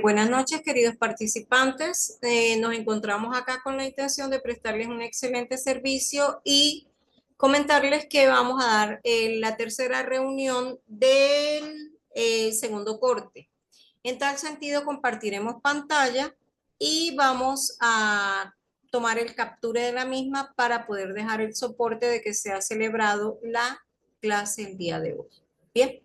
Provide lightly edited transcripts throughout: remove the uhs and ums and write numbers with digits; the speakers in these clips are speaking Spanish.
Buenas noches, queridos participantes. Nos encontramos acá con la intención de prestarles un excelente servicio y comentarles que vamos a dar la tercera reunión del segundo corte. En tal sentido, compartiremos pantalla y vamos a tomar el capture de la misma para poder dejar el soporte de que se ha celebrado la clase el día de hoy. Bien.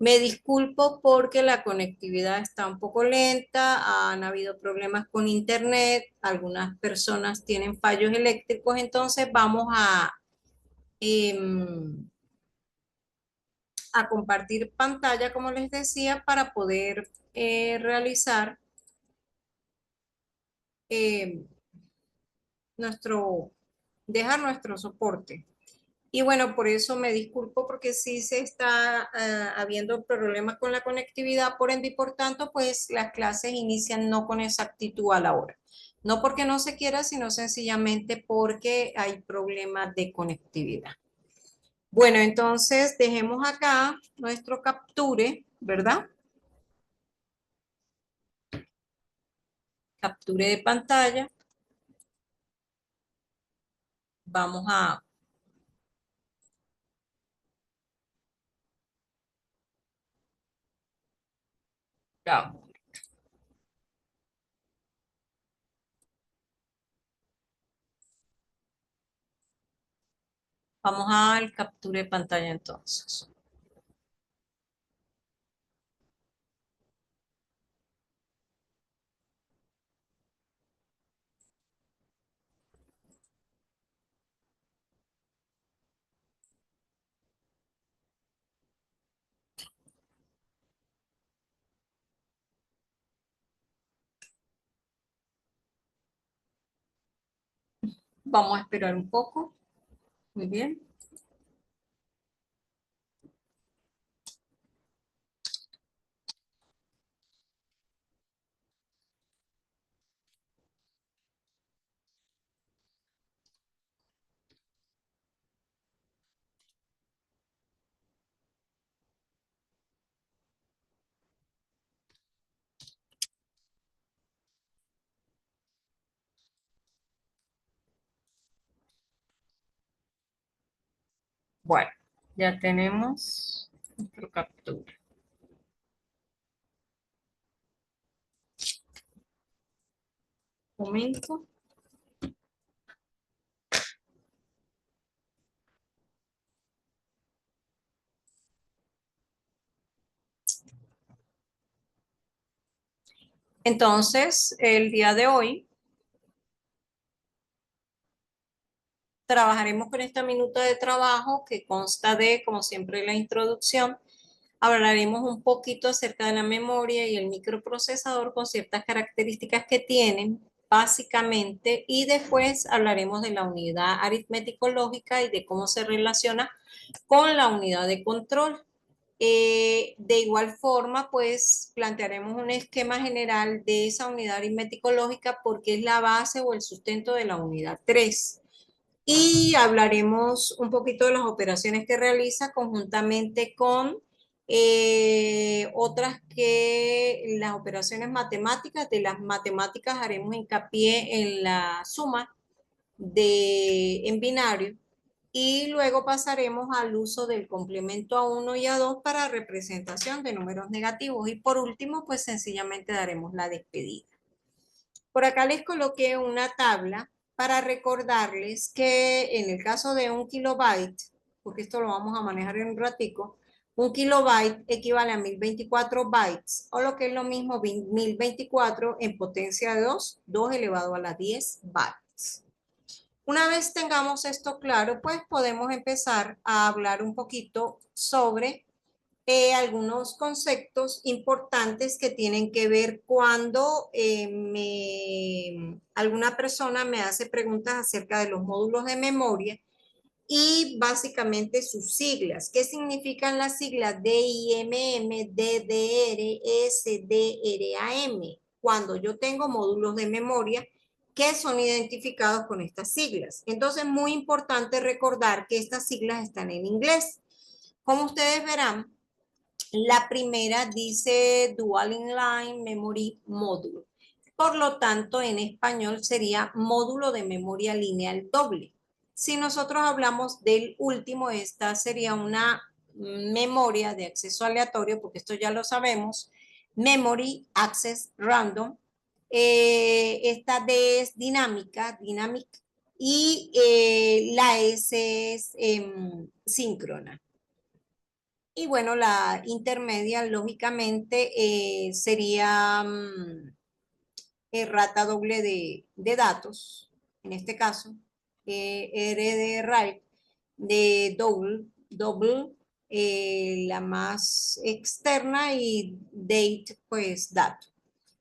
Me disculpo porque la conectividad está un poco lenta, han habido problemas con internet, algunas personas tienen fallos eléctricos, entonces vamos em, a compartir pantalla, como les decía, para poder realizar em, nuestro, dejar nuestro soporte. Y bueno, por eso me disculpo porque sí se está habiendo problemas con la conectividad, por ende y por tanto, pues las clases inician no con exactitud a la hora. No porque no se quiera, sino sencillamente porque hay problemas de conectividad. Bueno, entonces dejemos acá nuestro capture, ¿verdad? Capture de pantalla. Vamos a... ya, vamos al capture de pantalla entonces. Vamos a esperar un poco. Muy bien. Bueno, ya tenemos nuestro captura. Un momento. Entonces, el día de hoy trabajaremos con esta minuta de trabajo que consta de, como siempre, la introducción. Hablaremos un poquito acerca de la memoria y el microprocesador con ciertas características que tienen, básicamente, y después hablaremos de la unidad aritmético-lógica y de cómo se relaciona con la unidad de control. De igual forma, pues plantearemos un esquema general de esa unidad aritmético-lógica porque es la base o el sustento de la unidad 3. Y hablaremos un poquito de las operaciones que realiza conjuntamente con otras que las operaciones matemáticas. De las matemáticas haremos hincapié en la suma en binario y luego pasaremos al uso del complemento a uno y a 2 para representación de números negativos. Y por último, pues sencillamente daremos la despedida. Por acá les coloqué una tabla para recordarles que en el caso de un kilobyte, porque esto lo vamos a manejar en un ratico, un kilobyte equivale a 1024 bytes, o lo que es lo mismo, 1024 en potencia de 2, 2 elevado a la 10 bytes. Una vez tengamos esto claro, pues podemos empezar a hablar un poquito sobre algunos conceptos importantes que tienen que ver cuando alguna persona me hace preguntas acerca de los módulos de memoria y básicamente sus siglas. ¿Qué significan las siglas DIMM, DDR, SDRAM? Cuando yo tengo módulos de memoria que son identificados con estas siglas. Entonces, muy importante recordar que estas siglas están en inglés. Como ustedes verán, La primera dice Dual Inline Memory Module. Por lo tanto, en español sería módulo de memoria lineal doble. Si nosotros hablamos del último, esta sería una memoria de acceso aleatorio, porque esto ya lo sabemos, Memory Access Random. Esta D es dinámica, dynamic, y la S es síncrona. Y bueno, la intermedia, lógicamente, sería errata doble de datos, en este caso, R de write, de double, la más externa, y date, pues dato.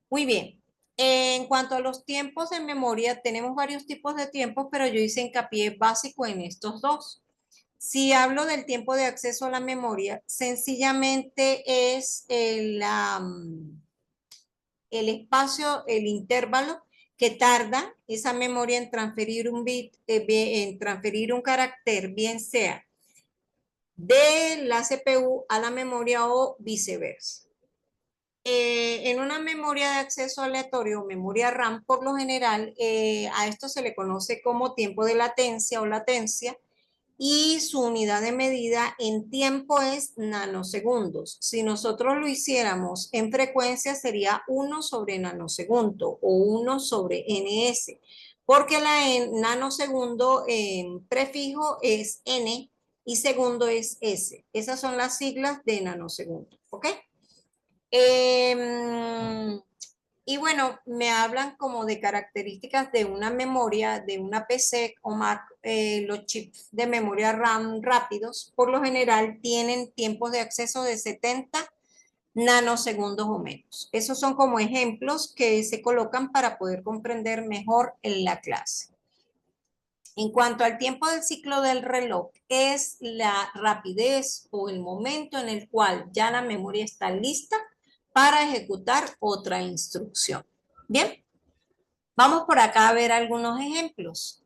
Muy bien. En cuanto a los tiempos de memoria, tenemos varios tipos de tiempos, pero yo hice hincapié básico en estos dos. Si hablo del tiempo de acceso a la memoria, sencillamente es el espacio, el intervalo que tarda esa memoria en transferir un bit, en transferir un carácter, bien sea de la CPU a la memoria o viceversa. En una memoria de acceso aleatorio, memoria RAM, por lo general, a esto se le conoce como tiempo de latencia o latencia, y su unidad de medida en tiempo es nanosegundos. Si nosotros lo hiciéramos en frecuencia, sería 1 sobre nanosegundo o 1 sobre ns, porque la nanosegundo en prefijo es n y segundo es s. Esas son las siglas de nanosegundo, ¿ok? Eh, y bueno, me hablan como de características de una memoria, de una PC o Mac. Los chips de memoria RAM rápidos, por lo general, tienen tiempos de acceso de 70 nanosegundos o menos. Esos son como ejemplos que se colocan para poder comprender mejor en la clase. En cuanto al tiempo del ciclo del reloj, es la rapidez o el momento en el cual ya la memoria está lista para ejecutar otra instrucción. Bien, vamos por acá a ver algunos ejemplos.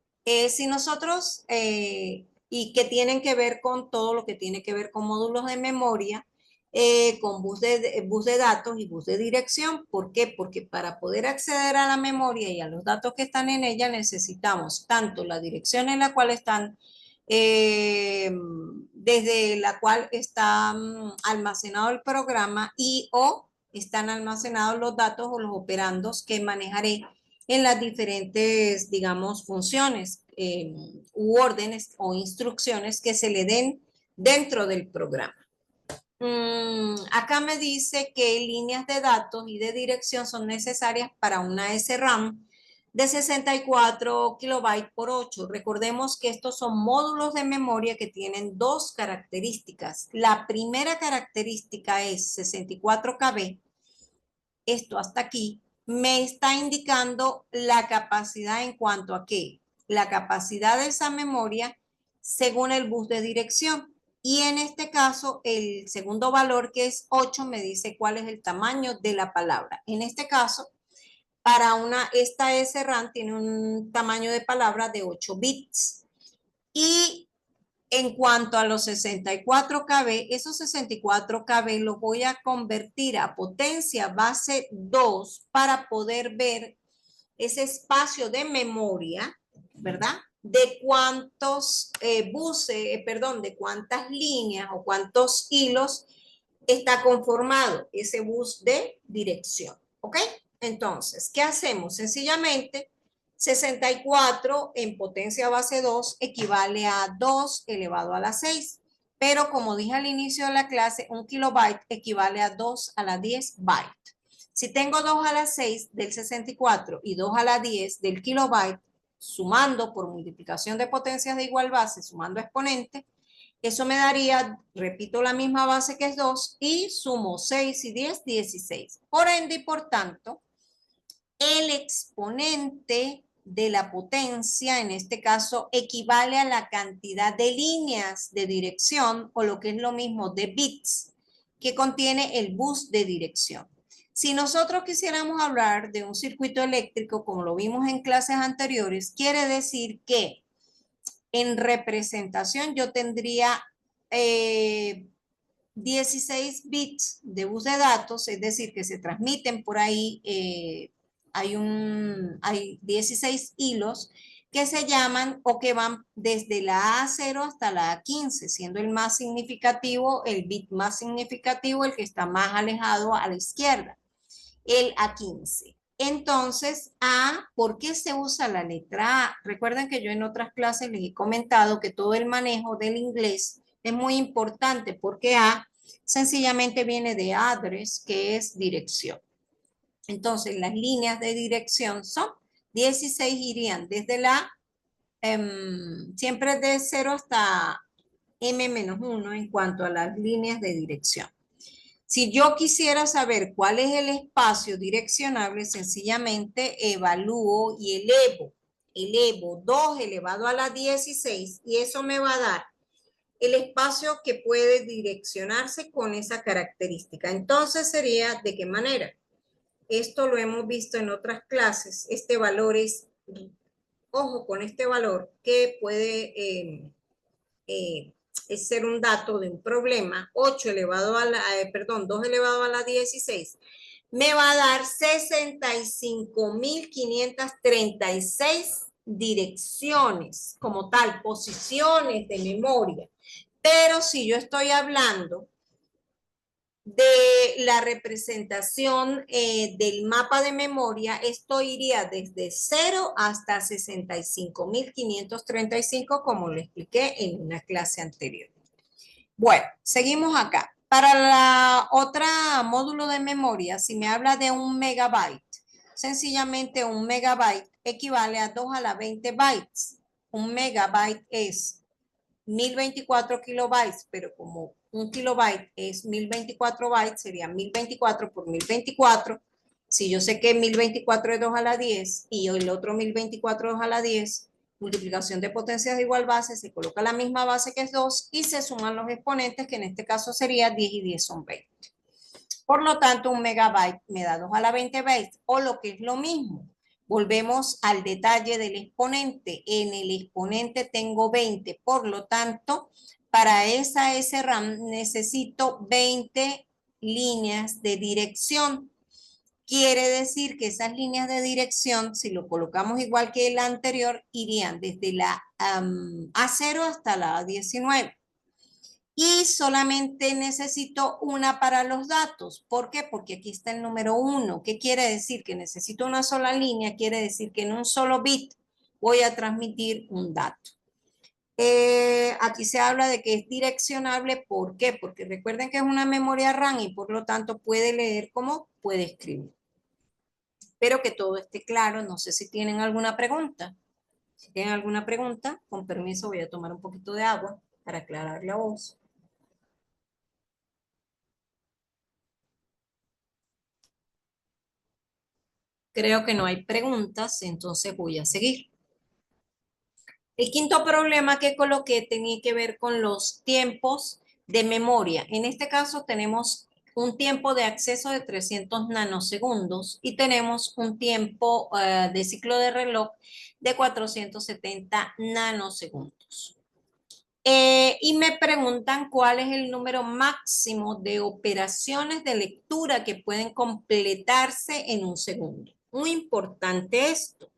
Si nosotros, y que tienen que ver con todo lo que tiene que ver con módulos de memoria, con bus de datos y bus de dirección. ¿Por qué? Porque para poder acceder a la memoria y a los datos que están en ella necesitamos tanto la dirección en la cual están, desde la cual está almacenado el programa, y o están almacenados los datos o los operandos que manejaré en las diferentes, digamos, funciones u órdenes o instrucciones que se le den dentro del programa. Acá me dice que líneas de datos y de dirección son necesarias para una SRAM de 64 kilobytes por 8. Recordemos que estos son módulos de memoria que tienen dos características. La primera característica es 64 KB. Esto hasta aquí me está indicando la capacidad en cuanto a qué, la capacidad de esa memoria según el bus de dirección. Y en este caso, el segundo valor, que es 8, me dice cuál es el tamaño de la palabra. En este caso, para esta SRAM tiene un tamaño de palabra de 8 bits. Y en cuanto a los 64 KB, esos 64 KB los voy a convertir a potencia base 2 para poder ver ese espacio de memoria, ¿verdad? De cuántos de cuántas líneas o cuántos hilos está conformado ese bus de dirección, ¿ok? Entonces, ¿qué hacemos? Sencillamente, 64 en potencia base 2 equivale a 2 elevado a la 6. Pero como dije al inicio de la clase, un kilobyte equivale a 2 a la 10 byte. Si tengo 2 a la 6 del 64 y 2 a la 10 del kilobyte, sumando por multiplicación de potencias de igual base, sumando exponente, eso me daría, repito, la misma base que es 2 y sumo 6 y 10, 16. Por ende y por tanto, el exponente de la potencia, en este caso, equivale a la cantidad de líneas de dirección, o lo que es lo mismo, de bits, que contiene el bus de dirección. Si nosotros quisiéramos hablar de un circuito eléctrico, como lo vimos en clases anteriores, quiere decir que en representación yo tendría 16 bits de bus de datos, es decir, que se transmiten por ahí, hay 16 hilos que se llaman o que van desde la A0 hasta la A15, siendo el más significativo, el bit más significativo, el que está más alejado a la izquierda, el A15. Entonces, ¿por qué se usa la letra A? Recuerden que yo en otras clases les he comentado que todo el manejo del inglés es muy importante porque A sencillamente viene de address, que es dirección. Entonces, las líneas de dirección son 16, irían desde la, siempre de 0 hasta m-1 en cuanto a las líneas de dirección. Si yo quisiera saber cuál es el espacio direccionable, sencillamente evalúo y elevo 2 elevado a la 16 y eso me va a dar el espacio que puede direccionarse con esa característica. Entonces sería, ¿de qué manera? Esto lo hemos visto en otras clases. Este valor es, ojo con este valor, que puede ser un dato de un problema. 8 elevado a la, perdón, 2 elevado a la 16, me va a dar 65.536 direcciones como tal, posiciones de memoria. Pero si yo estoy hablando de la representación del mapa de memoria, esto iría desde 0 hasta 65.535, como lo expliqué en una clase anterior. Bueno, seguimos acá. Para la otra módulo de memoria, si me habla de 1 megabyte, sencillamente 1 megabyte equivale a 2 a la 20 bytes. 1 megabyte es 1024 kilobytes, pero como 1 kilobyte es 1024 bytes, sería 1024 por 1024. Si yo sé que 1024 es 2 a la 10 y el otro 1024 es 2 a la 10, multiplicación de potencias de igual base, se coloca la misma base que es 2 y se suman los exponentes, que en este caso sería 10 y 10 son 20. Por lo tanto, 1 megabyte me da 2 a la 20 bytes, o lo que es lo mismo. Volvemos al detalle del exponente. En el exponente tengo 20, por lo tanto, para esa SRAM necesito 20 líneas de dirección. Quiere decir que esas líneas de dirección, si lo colocamos igual que la anterior, irían desde la A0 hasta la A19. Y solamente necesito una para los datos. ¿Por qué? Porque aquí está el número 1. ¿Qué quiere decir? Que necesito una sola línea. Quiere decir que en un solo bit voy a transmitir un dato. Aquí se habla de que es direccionable. ¿Por qué? Porque recuerden que es una memoria RAM y por lo tanto puede leer como puede escribir. Espero que todo esté claro. No sé si tienen alguna pregunta. Si tienen alguna pregunta, con permiso voy a tomar un poquito de agua para aclarar la voz. Creo que no hay preguntas, entonces voy a seguir. El quinto problema que coloqué tenía que ver con los tiempos de memoria. En este caso tenemos un tiempo de acceso de 300 nanosegundos y tenemos un tiempo de ciclo de reloj de 470 nanosegundos. Y me preguntan cuál es el número máximo de operaciones de lectura que pueden completarse en un segundo. Muy importante esto.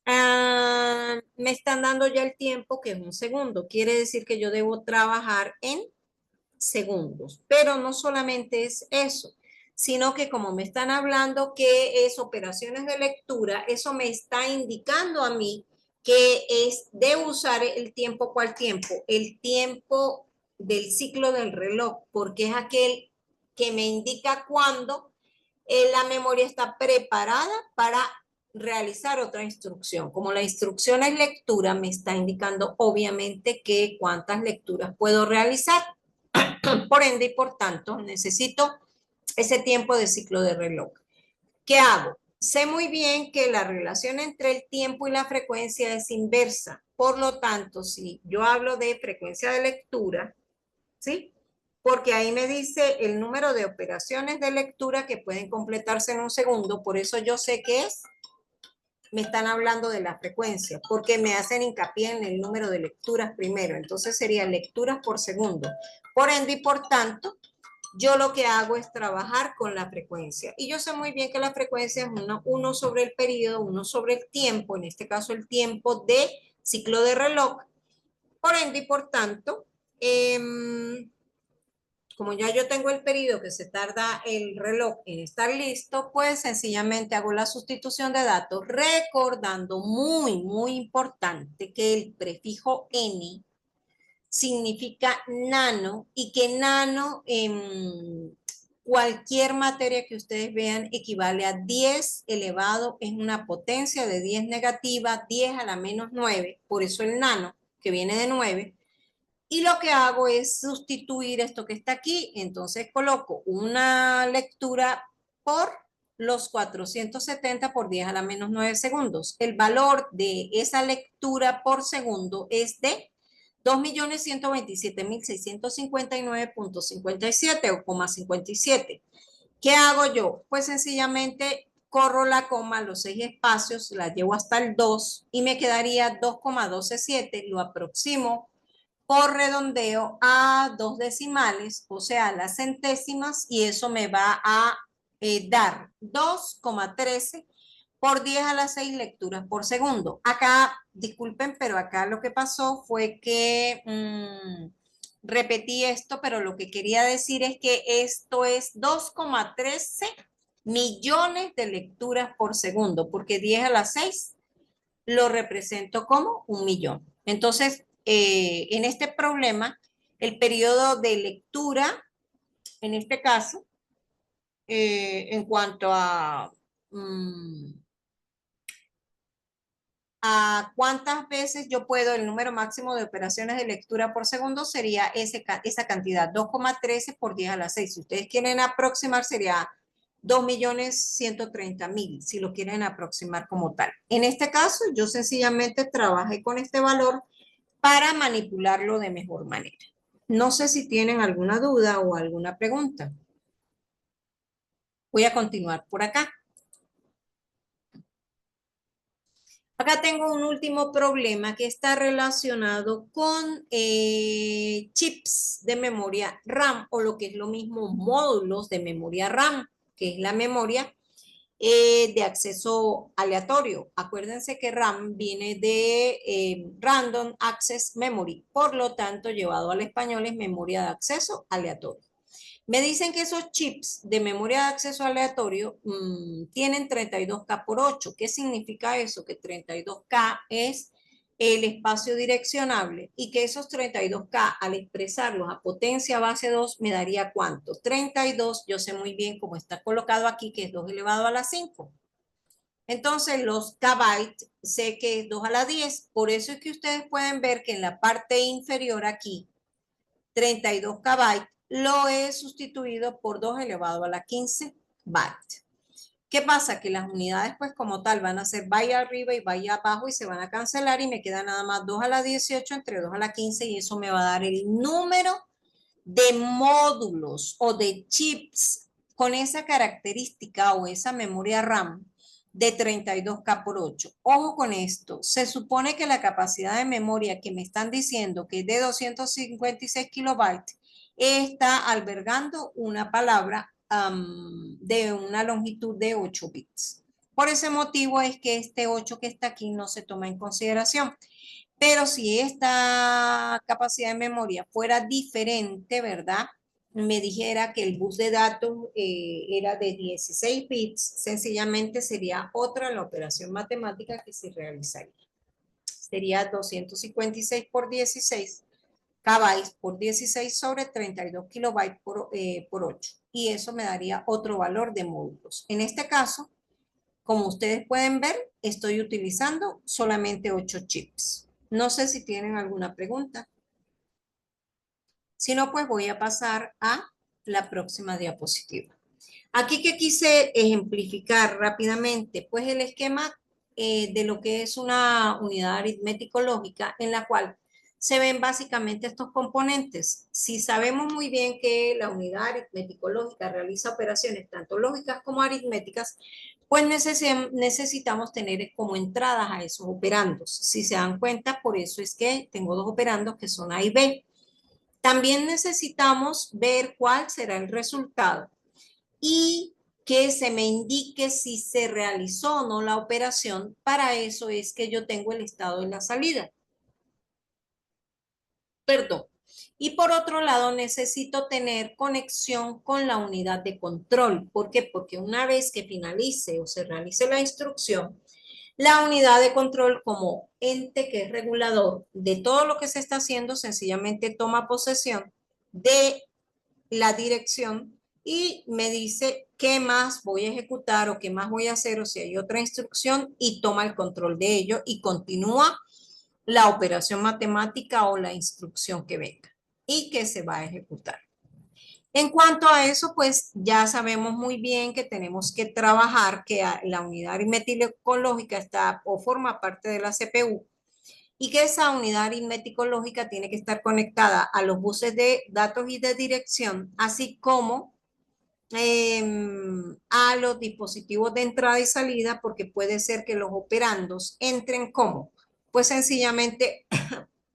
Me están dando ya el tiempo, que es un segundo. Quiere decir que yo debo trabajar en segundos. Pero no solamente es eso, sino que como me están hablando que es operaciones de lectura, eso me está indicando a mí que es de usar el tiempo. ¿Cuál tiempo? El tiempo del ciclo del reloj, porque es aquel que me indica cuándo la memoria está preparada para realizar otra instrucción. Como la instrucción es lectura, me está indicando obviamente que cuántas lecturas puedo realizar. Por ende y por tanto, necesito ese tiempo de ciclo de reloj. ¿Qué hago? Sé muy bien que la relación entre el tiempo y la frecuencia es inversa. Por lo tanto, si yo hablo de frecuencia de lectura, ¿sí? Porque ahí me dice el número de operaciones de lectura que pueden completarse en un segundo, por eso yo sé que me están hablando de la frecuencia, porque me hacen hincapié en el número de lecturas primero, entonces sería lecturas por segundo. Por ende y por tanto, yo lo que hago es trabajar con la frecuencia. Y yo sé muy bien que la frecuencia es uno sobre el periodo, uno sobre el tiempo, en este caso el tiempo de ciclo de reloj. Por ende y por tanto, como ya yo tengo el periodo que se tarda el reloj en estar listo, pues sencillamente hago la sustitución de datos, recordando muy importante que el prefijo n significa nano y que nano en cualquier materia que ustedes vean equivale a 10 elevado, es una potencia de 10 negativa, 10 a la menos 9, por eso el nano, que viene de 9. Y lo que hago es sustituir esto que está aquí, entonces coloco una lectura por los 470 por 10 a la menos 9 segundos. El valor de esa lectura por segundo es de 2.127.659.57 o 57. ¿Qué hago yo? Pues sencillamente corro la coma, los 6 espacios, la llevo hasta el 2 y me quedaría 2,127, lo aproximo por redondeo a 2 decimales, o sea, las centésimas, y eso me va a dar 2,13 por 10 a la 6 lecturas por segundo. Acá, disculpen, pero acá lo que pasó fue que repetí esto, pero lo que quería decir es que esto es 2,13 millones de lecturas por segundo, porque 10 a la 6 lo represento como 1 millón. Entonces, en este problema, el periodo de lectura, en este caso, en cuanto a cuántas veces yo puedo, el número máximo de operaciones de lectura por segundo sería esa cantidad, 2,13 por 10 a la 6. Si ustedes quieren aproximar, sería 2.130.000, si lo quieren aproximar como tal. En este caso, yo sencillamente trabajé con este valor para manipularlo de mejor manera. No sé si tienen alguna duda o alguna pregunta. Voy a continuar por acá. Acá tengo un último problema que está relacionado con chips de memoria RAM o lo que es lo mismo módulos de memoria RAM, que es la memoria de acceso aleatorio. Acuérdense que RAM viene de Random Access Memory, por lo tanto, llevado al español es memoria de acceso aleatorio. Me dicen que esos chips de memoria de acceso aleatorio tienen 32K por 8. ¿Qué significa eso? Que 32K es el espacio direccionable y que esos 32K al expresarlos a potencia base 2 me daría ¿cuánto? 32, yo sé muy bien cómo está colocado aquí, que es 2 elevado a la 5. Entonces los kbytes sé que es 2 a la 10. Por eso es que ustedes pueden ver que en la parte inferior aquí 32 kbytes, lo he sustituido por 2 elevado a la 15 bytes. ¿Qué pasa? Que las unidades, pues como tal, van a ser vaya arriba y vaya abajo y se van a cancelar y me queda nada más 2 a la 18 entre 2 a la 15 y eso me va a dar el número de módulos o de chips con esa característica o esa memoria RAM de 32K por 8. Ojo con esto, se supone que la capacidad de memoria que me están diciendo que es de 256 kilobytes está albergando una palabra de una longitud de 8 bits. Por ese motivo es que este 8 que está aquí no se toma en consideración. Pero si esta capacidad de memoria fuera diferente, ¿verdad? Me dijera que el bus de datos era de 16 bits, sencillamente sería otra la operación matemática que se realizaría. Sería 256 por 16 kbytes por 16 sobre 32 kilobytes por 8. Y eso me daría otro valor de módulos. En este caso, como ustedes pueden ver, estoy utilizando solamente 8 chips. No sé si tienen alguna pregunta. Si no, pues voy a pasar a la próxima diapositiva. Aquí que quise ejemplificar rápidamente, pues el esquema de lo que es una unidad aritmético-lógica en la cual se ven básicamente estos componentes. Si sabemos muy bien que la unidad aritmético-lógica realiza operaciones tanto lógicas como aritméticas, pues necesitamos tener como entradas a esos operandos. Si se dan cuenta, por eso es que tengo dos operandos que son A y B. También necesitamos ver cuál será el resultado y que se me indique si se realizó o no la operación. Para eso es que yo tengo el estado de la salida. Perdón. Y por otro lado, necesito tener conexión con la unidad de control. ¿Por qué? Porque una vez que finalice o se realice la instrucción, la unidad de control como ente que es regulador de todo lo que se está haciendo, sencillamente toma posesión de la dirección y me dice qué más voy a ejecutar o qué más voy a hacer o si hay otra instrucción y toma el control de ello y continúa la operación matemática o la instrucción que venga y que se va a ejecutar. En cuanto a eso, pues ya sabemos muy bien que tenemos que trabajar, que la unidad aritmética lógica está o forma parte de la CPU y que esa unidad aritmético lógica tiene que estar conectada a los buses de datos y de dirección, así como a los dispositivos de entrada y salida, porque puede ser que los operandos entren como, pues sencillamente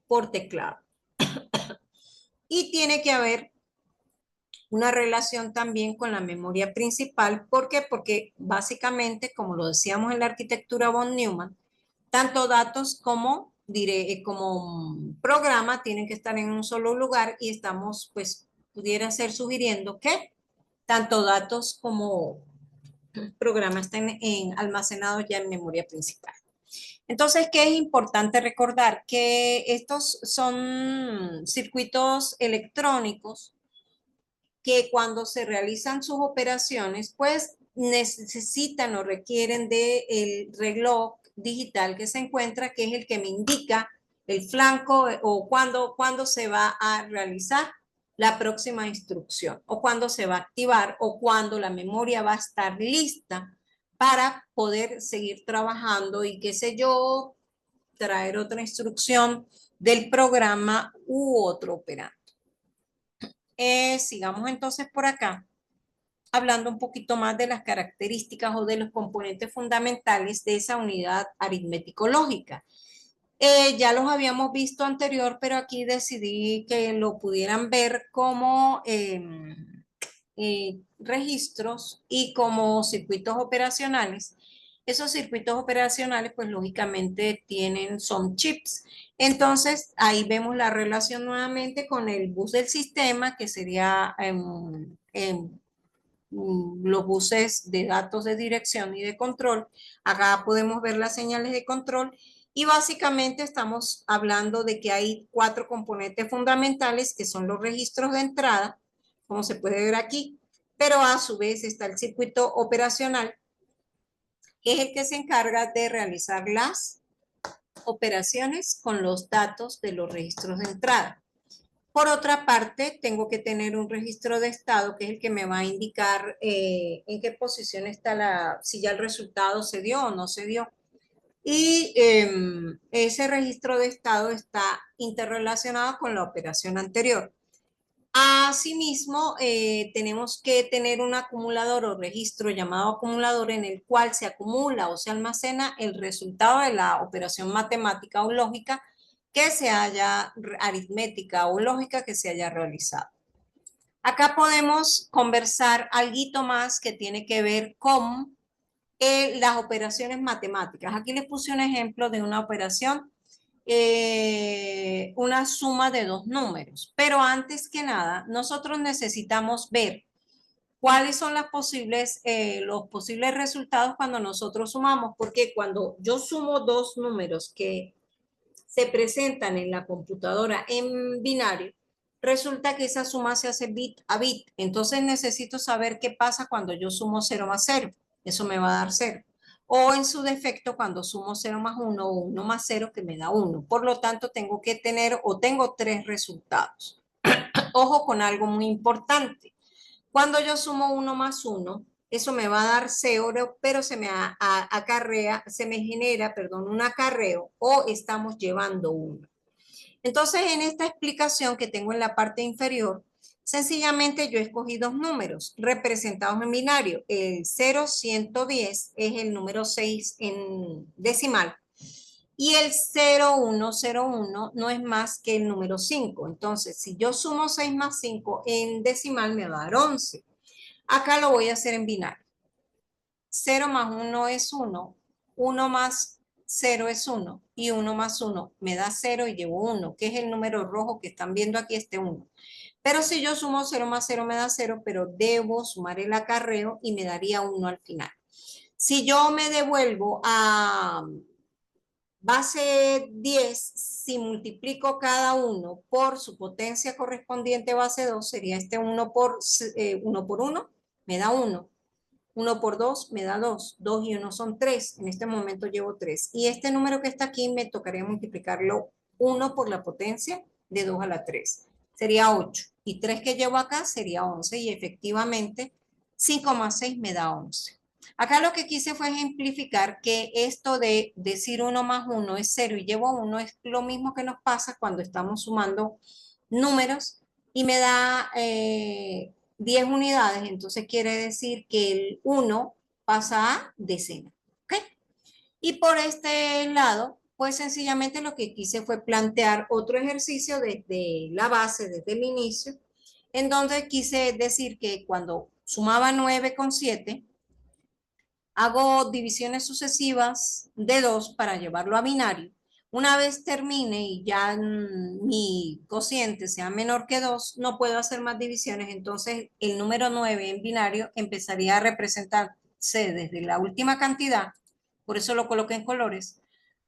por teclado. Y tiene que haber una relación también con la memoria principal. ¿Por qué? Porque básicamente, como lo decíamos en la arquitectura von Neumann, tanto datos como programa tienen que estar en un solo lugar y estamos, pues, pudiera ser sugiriendo que tanto datos como programa estén almacenados ya en memoria principal. Entonces, ¿qué es importante recordar? Que estos son circuitos electrónicos que cuando se realizan sus operaciones, pues necesitan o requieren del reloj digital que se encuentra, que es el que me indica el flanco o cuándo se va a realizar la próxima instrucción o cuándo se va a activar o cuándo la memoria va a estar lista para poder seguir trabajando y qué sé yo, traer otra instrucción del programa u otro operante. Sigamos entonces por acá, hablando un poquito más de las características o de los componentes fundamentales de esa unidad aritmético-lógica. Ya los habíamos visto anterior, pero aquí decidí que lo pudieran ver como registros y como circuitos operacionales. Esos circuitos operacionales, pues lógicamente son chips. Entonces, ahí vemos la relación nuevamente con el bus del sistema, que sería los buses de datos de dirección y de control. Acá podemos ver las señales de control y básicamente estamos hablando de que hay 4 componentes fundamentales que son los registros de entrada, como se puede ver aquí, pero a su vez está el circuito operacional, que es el que se encarga de realizar las operaciones con los datos de los registros de entrada. Por otra parte, tengo que tener un registro de estado, que es el que me va a indicar en qué posición está si ya el resultado se dio o no se dio. Y ese registro de estado está interrelacionado con la operación anterior. Asimismo, tenemos que tener un acumulador o registro llamado acumulador en el cual se acumula o se almacena el resultado de la operación matemática o lógica que se haya, aritmética o lógica que se haya realizado. Acá podemos conversar algo más que tiene que ver con las operaciones matemáticas. Aquí les puse un ejemplo de una operación, una suma de 2 números. Pero antes que nada, nosotros necesitamos ver cuáles son los posibles resultados cuando nosotros sumamos, porque cuando yo sumo 2 números que se presentan en la computadora en binario, resulta que esa suma se hace bit a bit. Entonces necesito saber qué pasa cuando yo sumo 0 más 0. Eso me va a dar 0. O en su defecto, cuando sumo 0 más 1 o 1 más 0, que me da 1. Por lo tanto, tengo que tener o tengo 3 resultados. Ojo con algo muy importante. Cuando yo sumo 1 más 1, eso me va a dar 0, pero se me genera, perdón, un acarreo o estamos llevando 1. Entonces, en esta explicación que tengo en la parte inferior, sencillamente yo escogí 2 números representados en binario. El 0,110 es el número 6 en decimal Y el 0101 no es más que el número 5. Entonces, si yo sumo 6 más 5 en decimal me va a dar 11. Acá lo voy a hacer en binario. 0 más 1 es 1. 1 más 0 es 1. Y 1 más 1 me da 0 y llevo 1, que es el número rojo que están viendo aquí, este 1. Pero si yo sumo 0 más 0 me da 0, pero debo sumar el acarreo y me daría 1 al final. Si yo me devuelvo a base 10, si multiplico cada uno por su potencia correspondiente base 2, sería este 1 por 1, me da 1. 1 por 2 me da 2. 2 y 1 son 3. En este momento llevo 3. Y este número que está aquí me tocaría multiplicarlo 1 por la potencia de 2 a la 3. Sería 8. Y 3 que llevo acá sería 11. Y efectivamente 5 más 6 me da 11. Acá lo que quise fue ejemplificar que esto de decir 1 más 1 es 0 y llevo 1 es lo mismo que nos pasa cuando estamos sumando números y me da 10 unidades, entonces quiere decir que el 1 pasa a decena. ¿Ok? Y por este lado, pues sencillamente lo que quise fue plantear otro ejercicio desde la base, desde el inicio, en donde quise decir que cuando sumaba 9 con 7, hago divisiones sucesivas de 2 para llevarlo a binario. Una vez termine y ya mi cociente sea menor que 2, no puedo hacer más divisiones. Entonces, el número 9 en binario empezaría a representarse desde la última cantidad. Por eso lo coloqué en colores.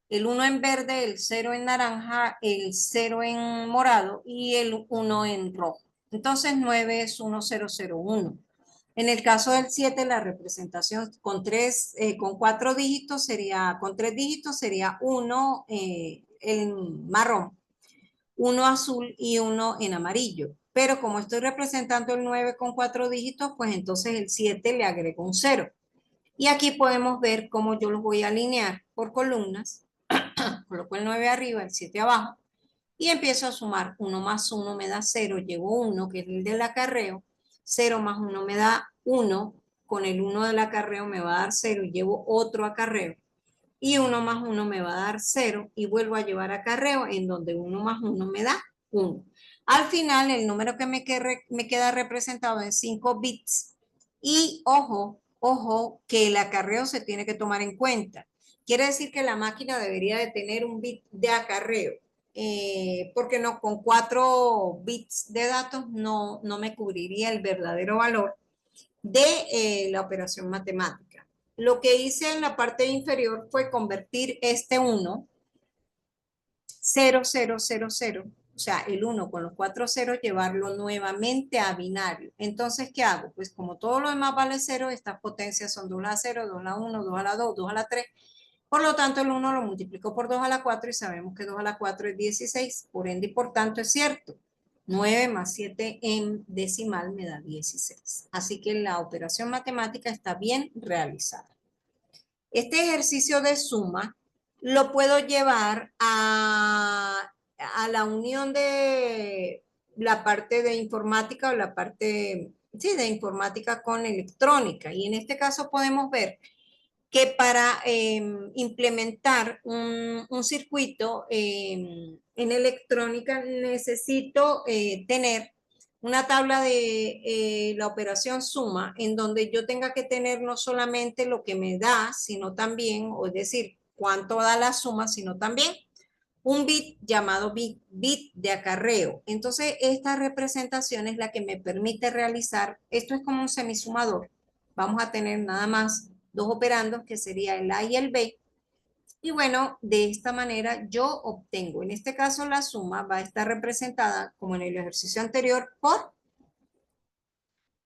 El 1 en verde, el 0 en naranja, el 0 en morado y el 1 en rojo. Entonces, 9 es 1001. En el caso del 7, la representación con 4 dígitos sería, con 3 dígitos sería 1 en marrón, 1 azul y 1 en amarillo. Pero como estoy representando el 9 con 4 dígitos, pues entonces el 7 le agrego un 0. Y aquí podemos ver cómo yo los voy a alinear por columnas. Coloco el 9 arriba, el 7 abajo y empiezo a sumar. 1 más 1 me da 0, llevo 1, que es el del acarreo. 0 más 1 me da 1, con el 1 del acarreo me va a dar 0 y llevo otro acarreo. Y 1 más 1 me va a dar 0 y vuelvo a llevar acarreo en donde 1 más 1 me da 1. Al final el número que me queda representado en 5 bits. Y ojo, que el acarreo se tiene que tomar en cuenta. Quiere decir que la máquina debería de tener un bit de acarreo. Porque no, con 4 bits de datos no me cubriría el verdadero valor de la operación matemática. Lo que hice en la parte inferior fue convertir este 1, 0, 0, 0, 0, o sea, el 1 con los 4 ceros, llevarlo nuevamente a binario. Entonces, ¿qué hago? Pues como todo lo demás vale 0, estas potencias son 2 a la 0, 2 a la 1, 2 a la 2, 2 a la 3. Por lo tanto, el 1 lo multiplico por 2 a la 4 y sabemos que 2 a la 4 es 16. Por ende y por tanto es cierto. 9 más 7 en decimal me da 16. Así que la operación matemática está bien realizada. Este ejercicio de suma lo puedo llevar a la unión de la parte de informática o la parte, sí, de informática con electrónica. Y en este caso podemos ver que para implementar un circuito en electrónica necesito tener una tabla de la operación suma en donde yo tenga que tener no solamente lo que me da, sino también, o es decir, cuánto da la suma, sino también un bit llamado bit de acarreo. Entonces, esta representación es la que me permite realizar, esto es como un semisumador. Vamos a tener nada más dos operandos, que sería el A y el B. Y bueno, de esta manera yo obtengo, en este caso la suma va a estar representada, como en el ejercicio anterior, por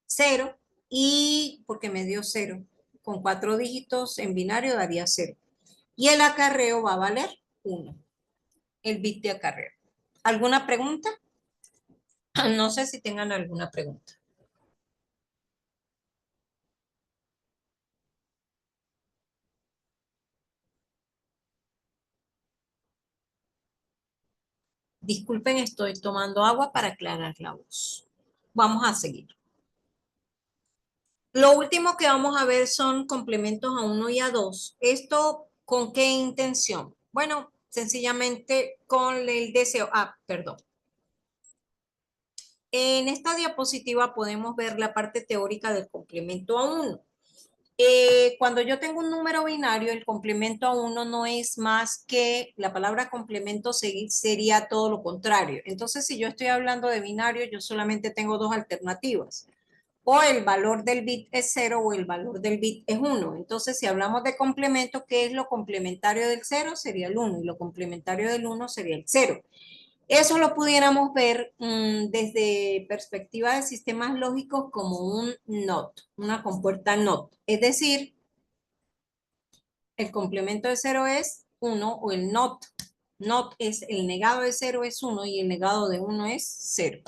0 y porque me dio 0. Con 4 dígitos en binario daría 0. Y el acarreo va a valer 1, el bit de acarreo. ¿Alguna pregunta? No sé si tengan alguna pregunta. Disculpen, estoy tomando agua para aclarar la voz. Vamos a seguir. Lo último que vamos a ver son complementos a 1 y a 2. ¿Esto con qué intención? Bueno, sencillamente con el deseo. Ah, perdón. En esta diapositiva podemos ver la parte teórica del complemento a uno. Cuando yo tengo un número binario, el complemento a uno no es más que la palabra complemento sería todo lo contrario. Entonces, si yo estoy hablando de binario, yo solamente tengo dos alternativas. O el valor del bit es 0 o el valor del bit es 1. Entonces, si hablamos de complemento, ¿qué es lo complementario del 0? Sería el 1 y lo complementario del 1 sería el 0. Eso lo pudiéramos ver desde perspectiva de sistemas lógicos como un NOT, una compuerta NOT. Es decir, el complemento de 0 es 1 o el NOT. NOT es el negado de 0 es 1 y el negado de 1 es 0.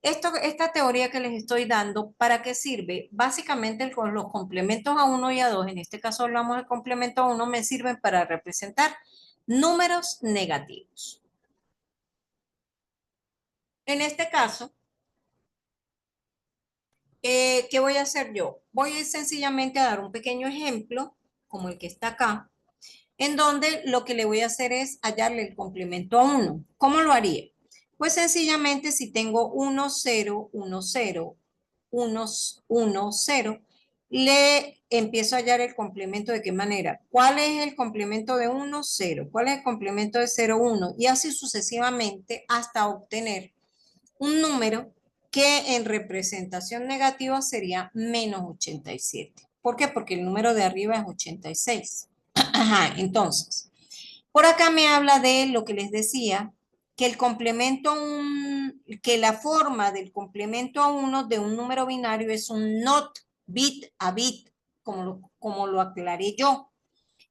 Esta teoría que les estoy dando, ¿para qué sirve? Básicamente con los complementos a 1 y a 2, en este caso hablamos de complemento a 1, me sirven para representar números negativos. En este caso, ¿qué voy a hacer yo? Voy a sencillamente a dar un pequeño ejemplo, como el que está acá, en donde lo que le voy a hacer es hallarle el complemento a 1. ¿Cómo lo haría? Pues sencillamente si tengo 1, 0, 1, 0, 1, 1, 0, le empiezo a hallar el complemento de qué manera. ¿Cuál es el complemento de 1? 0. ¿Cuál es el complemento de 0? 1. Y así sucesivamente hasta obtener un número que en representación negativa sería menos 87. ¿Por qué? Porque el número de arriba es 86. Ajá, entonces, por acá me habla de lo que les decía, que el complemento, que la forma del complemento a uno de un número binario es un not bit a bit, como lo aclaré yo.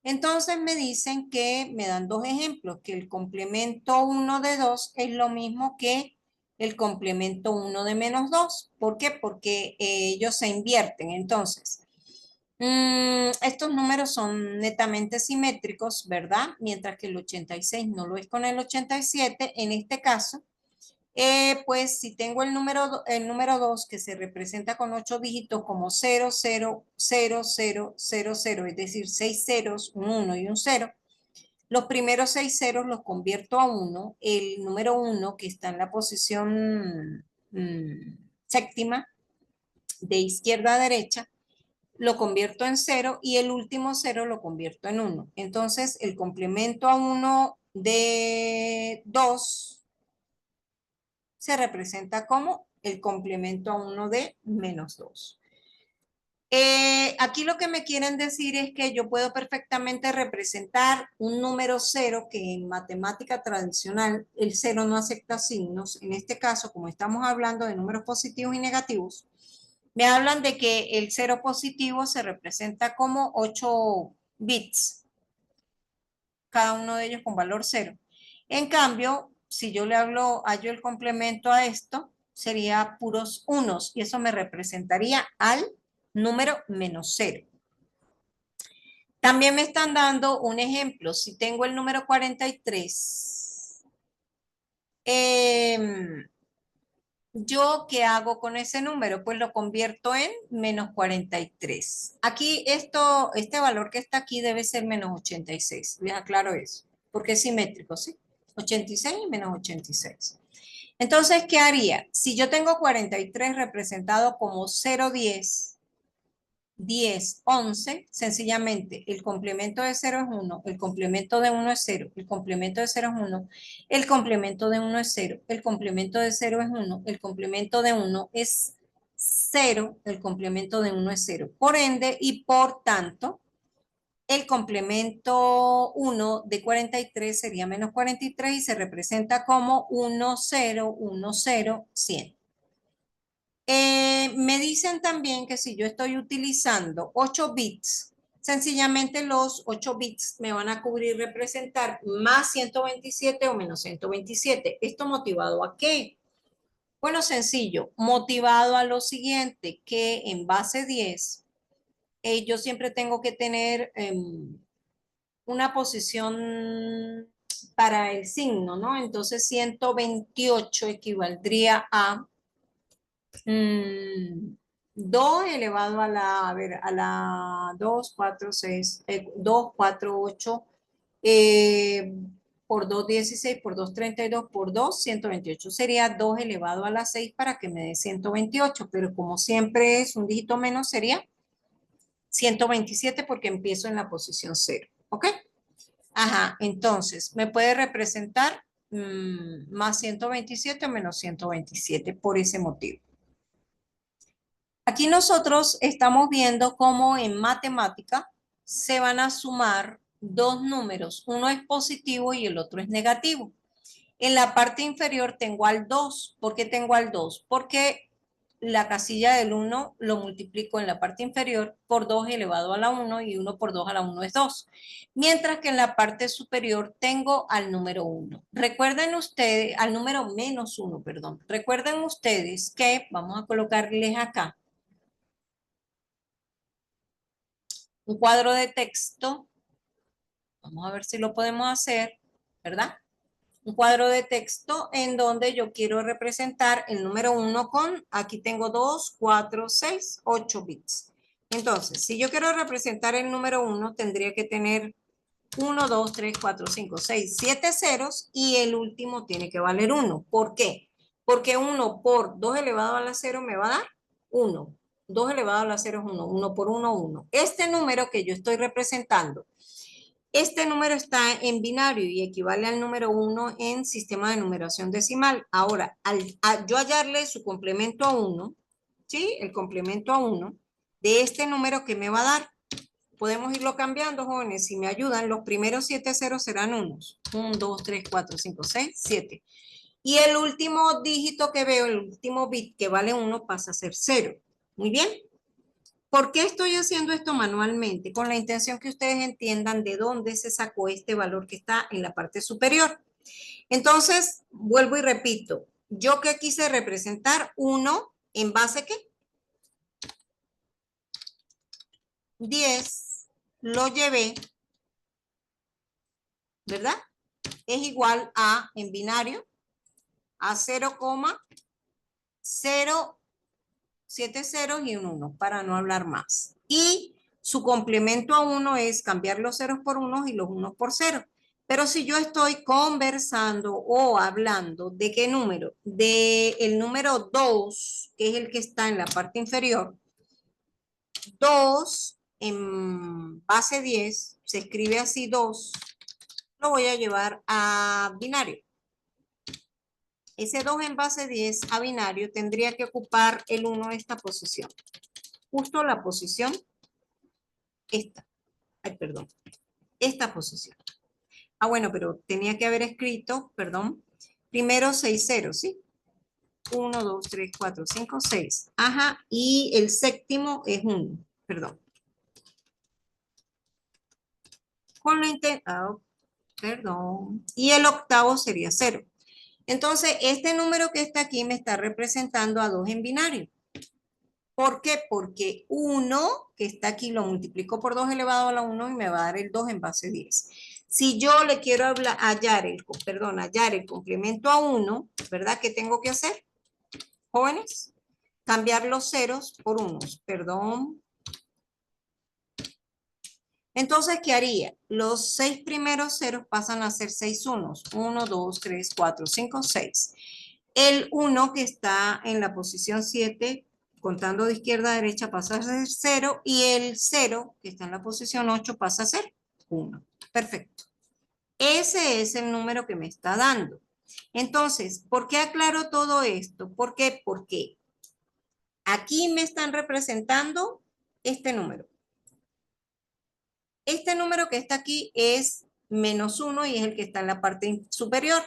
Entonces me dicen que me dan dos ejemplos, que el complemento 1 de 2 es lo mismo que el complemento 1 de menos 2. ¿Por qué? Porque ellos se invierten. Entonces, estos números son netamente simétricos, ¿verdad? Mientras que el 86 no lo es con el 87. En este caso, pues si tengo el número 2 que se representa con 8 dígitos como 0, 0, 0, 0, 0, 0, es decir, 6 ceros, un 1 y un 0, los primeros 6 ceros los convierto a 1, el número 1 que está en la posición séptima de izquierda a derecha, lo convierto en 0 y el último 0 lo convierto en 1. Entonces el complemento a 1 de 2 se representa como el complemento a 1 de menos 2. Aquí lo que me quieren decir es que yo puedo perfectamente representar un número 0 que en matemática tradicional el 0 no acepta signos. En este caso, como estamos hablando de números positivos y negativos, me hablan de que el 0 positivo se representa como 8 bits, cada uno de ellos con valor 0. En cambio, si yo le hallo el complemento a esto, sería puros unos y eso me representaría al número menos 0. También me están dando un ejemplo. Si tengo el número 43, ¿yo qué hago con ese número? Pues lo convierto en menos 43. Aquí este valor que está aquí debe ser menos 86. Les aclaro eso, porque es simétrico, ¿sí? 86 y menos 86. Entonces, ¿qué haría? Si yo tengo 43 representado como 0, 10, 10, 11, sencillamente el complemento de 0 es 1, el complemento de 1 es 0, el complemento de 0 es 1, el complemento de 1 es 0, el complemento de 0 es 1, el complemento de 1 es 0, el complemento de 1 es 0. Por ende y por tanto, el complemento 1 de 43 sería menos 43 y se representa como 1, 0, 1, 0, 100. Me dicen también que si yo estoy utilizando 8 bits, sencillamente los 8 bits me van a cubrir representar más 127 o menos 127. ¿Esto motivado a qué? Bueno, sencillo, motivado a lo siguiente, que en base 10, yo siempre tengo que tener una posición para el signo, ¿no? Entonces 128 equivaldría a 2 elevado a la 2, 4, 6, 2, 4, 8, por 2, 16, por 2, 32, por 2, 128. Sería 2 elevado a la 6 para que me dé 128, pero como siempre es un dígito menos, sería 127 porque empiezo en la posición 0. ¿Ok? Ajá, entonces, ¿me puede representar más 127 o menos 127 por ese motivo? Aquí nosotros estamos viendo cómo en matemática se van a sumar dos números. Uno es positivo y el otro es negativo. En la parte inferior tengo al 2. ¿Por qué tengo al 2? Porque la casilla del 1 lo multiplico en la parte inferior por 2 elevado a la 1 y 1 por 2 a la 1 es 2. Mientras que en la parte superior tengo al número 1. Recuerden ustedes, al número menos 1, perdón. Recuerden ustedes que, vamos a colocarles acá, un cuadro de texto. Vamos a ver si lo podemos hacer, ¿verdad? Un cuadro de texto en donde yo quiero representar el número 1 con, aquí tengo 2, 4, 6, 8 bits. Entonces, si yo quiero representar el número 1, tendría que tener 1, 2, 3, 4, 5, 6, 7 ceros y el último tiene que valer 1. ¿Por qué? Porque 1 por 2 elevado a la 0 me va a dar 1. 2 elevado a la 0 es 1. 1 por 1, 1. Este número que yo estoy representando, este número está en binario y equivale al número 1 en sistema de numeración decimal. Ahora, al yo hallarle su complemento a 1, ¿sí? El complemento a 1 de este número que me va a dar, podemos irlo cambiando, jóvenes, si me ayudan. Los primeros 7 ceros serán unos. 1, 2, 3, 4, 5, 6, 7. Y el último dígito que veo, el último bit que vale 1, pasa a ser 0. Muy bien. ¿Por qué estoy haciendo esto manualmente? Con la intención que ustedes entiendan de dónde se sacó este valor que está en la parte superior. Entonces, vuelvo y repito. Yo que quise representar 1 en base ¿qué? 10, lo llevé, ¿verdad? Es igual a, en binario, a 0,070 ceros y un 1, para no hablar más. Y su complemento a 1 es cambiar los ceros por unos y los unos por 0. Pero si yo estoy conversando o hablando de qué número, de el número 2, que es el que está en la parte inferior, 2 en base 10, se escribe así 2, lo voy a llevar a binario. Ese 2 en base 10 a binario tendría que ocupar el 1 esta posición. Justo la posición esta. Ay, perdón. Esta posición. Ah, bueno, pero tenía que haber escrito, perdón, primero 6 ceros, ¿sí? 1, 2, 3, 4, 5, 6. Ajá, y el séptimo es 1, perdón. Con la intención, perdón. Y el octavo sería 0. Entonces, este número que está aquí me está representando a 2 en binario. ¿Por qué? Porque 1 que está aquí lo multiplico por 2 elevado a la 1 y me va a dar el 2 en base 10. Si yo le quiero hallar el complemento a 1, ¿verdad? ¿Qué tengo que hacer, jóvenes? Cambiar los ceros por unos, perdón. Entonces, ¿qué haría? Los 6 primeros ceros pasan a ser 6 unos. 1, 2, 3, 4, 5, 6. El 1 que está en la posición 7, contando de izquierda a derecha, pasa a ser 0. Y el 0 que está en la posición 8 pasa a ser 1. Perfecto. Ese es el número que me está dando. Entonces, ¿por qué aclaro todo esto? ¿Por qué? Porque aquí me están representando este número. Este número que está aquí es menos 1 y es el que está en la parte superior.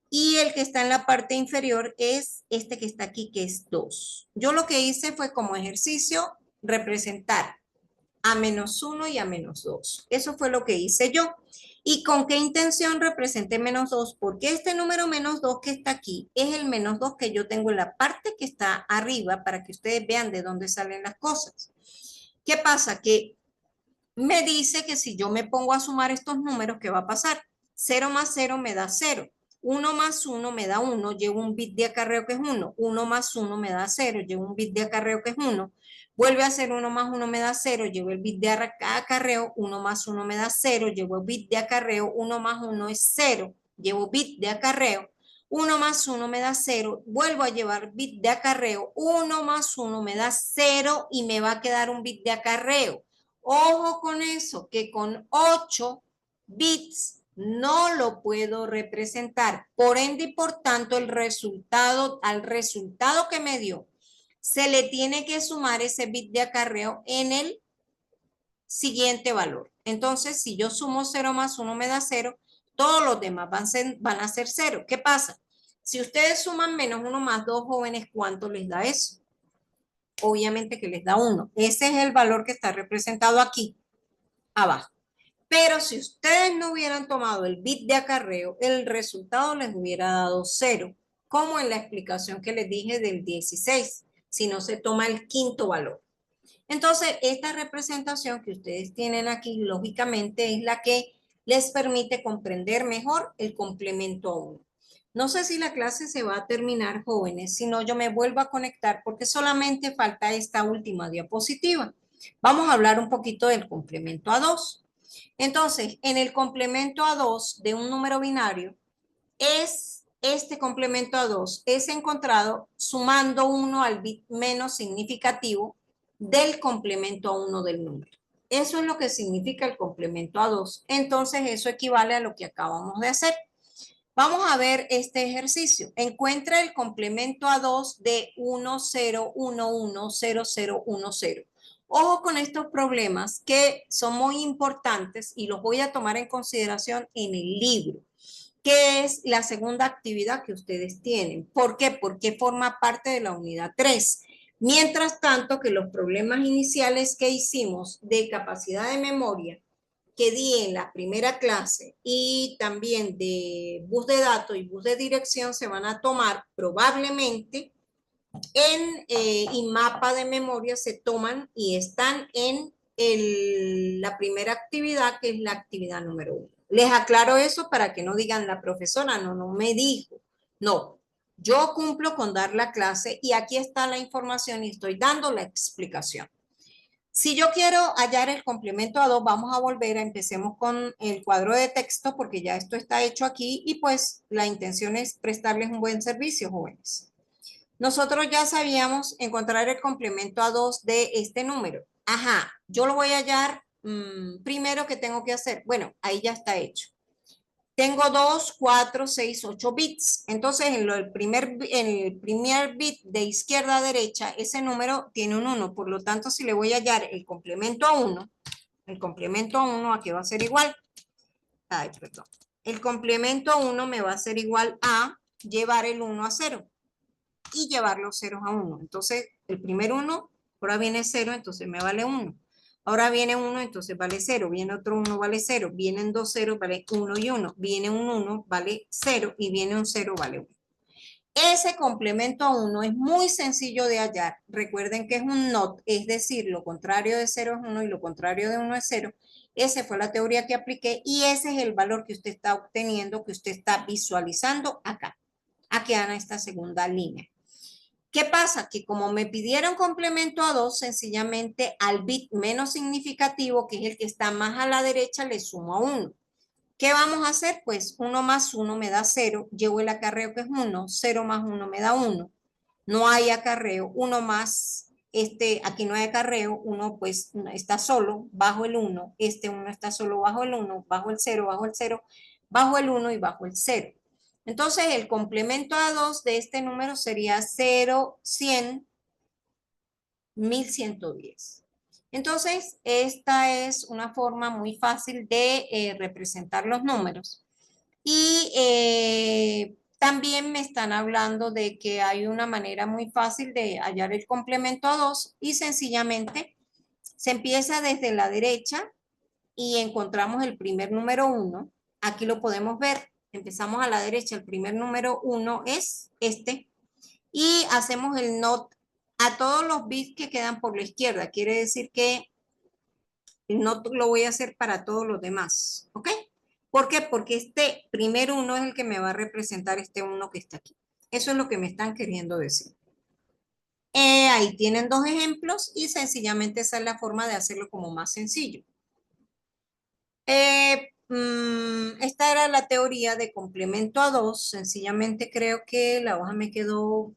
Y el que está en la parte inferior es este que está aquí, que es 2. Yo lo que hice fue como ejercicio representar a menos 1 y a menos 2. Eso fue lo que hice yo. ¿Y con qué intención representé menos 2? Porque este número menos 2 que está aquí es el menos 2 que yo tengo en la parte que está arriba para que ustedes vean de dónde salen las cosas. ¿Qué pasa? Que me dice que si yo me pongo a sumar estos números, ¿qué va a pasar? 0 más 0 me da 0. 1 más 1 me da 1, llevo un bit de acarreo que es 1. 1 más 1 me da 0, llevo un bit de acarreo que es 1. Vuelve a ser 1 más 1 me da 0, llevo el bit de acarreo. 1 más 1 me da 0, llevo el bit de acarreo. 1 más 1 es 0, llevo bit de acarreo. 1 más 1 me da 0, vuelvo a llevar bit de acarreo. 1 más 1 me da 0 y me va a quedar un bit de acarreo. Ojo con eso, que con 8 bits no lo puedo representar. Por ende y por tanto, al resultado que me dio, se le tiene que sumar ese bit de acarreo en el siguiente valor. Entonces, si yo sumo 0 más 1 me da 0, todos los demás van a ser 0. ¿Qué pasa? Si ustedes suman menos 1 más 2, jóvenes, ¿cuánto les da eso? Obviamente que les da 1. Ese es el valor que está representado aquí, abajo. Pero si ustedes no hubieran tomado el bit de acarreo, el resultado les hubiera dado 0, como en la explicación que les dije del 16, si no se toma el quinto valor. Entonces, esta representación que ustedes tienen aquí, lógicamente, es la que les permite comprender mejor el complemento a 1. No sé si la clase se va a terminar, jóvenes, si no yo me vuelvo a conectar porque solamente falta esta última diapositiva. Vamos a hablar un poquito del complemento a 2. Entonces, en el complemento a 2 de un número binario, este complemento a 2 es encontrado sumando 1 al bit menos significativo del complemento a 1 del número. Eso es lo que significa el complemento a 2. Entonces, eso equivale a lo que acabamos de hacer. Vamos a ver este ejercicio. Encuentra el complemento a 2 de 10110010. Ojo con estos problemas que son muy importantes y los voy a tomar en consideración en el libro, que es la segunda actividad que ustedes tienen. ¿Por qué? Porque forma parte de la unidad 3. Mientras tanto, que los problemas iniciales que hicimos de capacidad de memoria que di en la primera clase y también de bus de datos y bus de dirección se van a tomar probablemente en mapa de memoria, se toman y están en la primera actividad, que es la actividad número 1. Les aclaro eso para que no digan la profesora, no me dijo. No, yo cumplo con dar la clase y aquí está la información y estoy dando la explicación. Si yo quiero hallar el complemento a 2, vamos a volver empecemos con el cuadro de texto porque ya esto está hecho aquí y pues la intención es prestarles un buen servicio, jóvenes. Nosotros ya sabíamos encontrar el complemento a 2 de este número. Ajá, yo lo voy a hallar primero. ¿Qué tengo que hacer? Bueno, ahí ya está hecho. Tengo 2, 4, 6, 8 bits. Entonces, en el primer bit de izquierda a derecha, ese número tiene un 1. Por lo tanto, si le voy a hallar el complemento a 1, aquí va a ser igual. Ay, perdón. El complemento a 1 me va a ser igual a llevar el 1 a 0 y llevar los ceros a 1. Entonces, el primer 1, ahora viene 0, entonces me vale 1. Ahora viene 1, entonces vale 0. Viene otro 1, vale 0. Vienen dos ceros, vale 1 y 1. Viene un 1, vale 0. Y viene un 0, vale 1. Ese complemento a 1 es muy sencillo de hallar. Recuerden que es un NOT, es decir, lo contrario de 0 es 1 y lo contrario de 1 es 0. Esa fue la teoría que apliqué y ese es el valor que usted está obteniendo, que usted está visualizando acá. Aquí en esta segunda línea. ¿Qué pasa? Que como me pidieron complemento a 2, sencillamente al bit menos significativo, que es el que está más a la derecha, le sumo a 1. ¿Qué vamos a hacer? Pues 1 más 1 me da 0, llevo el acarreo que es 1, 0 más 1 me da 1, no hay acarreo, 1 más, aquí no hay acarreo, 1 pues está solo, bajo el 1, 1 está solo bajo el 1, bajo el 0, bajo el 0, bajo el 1 y bajo el 0. Entonces, el complemento a 2 de este número sería 0, 100, 1110. Entonces, esta es una forma muy fácil de representar los números. Y también me están hablando de que hay una manera muy fácil de hallar el complemento a 2 y sencillamente se empieza desde la derecha y encontramos el primer número 1. Aquí lo podemos ver. Empezamos a la derecha, el primer número 1 es este. Y hacemos el NOT a todos los bits que quedan por la izquierda. Quiere decir que el NOT lo voy a hacer para todos los demás. ¿Ok? ¿Por qué? Porque este primer uno es el que me va a representar este uno que está aquí. Eso es lo que me están queriendo decir. Ahí tienen dos ejemplos y sencillamente esa es la forma de hacerlo como más sencillo. Esta era la teoría de complemento a dos. Sencillamente creo que la hoja me quedó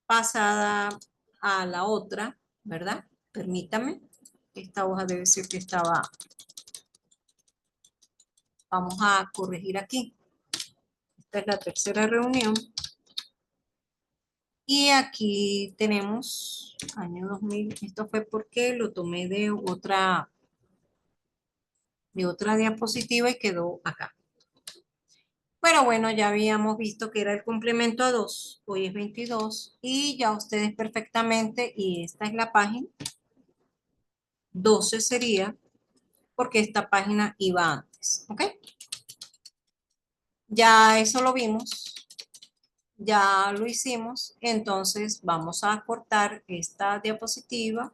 pasada a la otra, ¿verdad? Permítame. Esta hoja debe ser que estaba. Vamos a corregir aquí. Esta es la tercera reunión. Y aquí tenemos año 2000. Esto fue porque lo tomé de otra diapositiva y quedó acá. Pero bueno, ya habíamos visto que era el complemento a 2. Hoy es 22 y ya ustedes perfectamente, y esta es la página, 12 sería, porque esta página iba antes, ¿ok? Ya eso lo vimos, ya lo hicimos, entonces vamos a cortar esta diapositiva,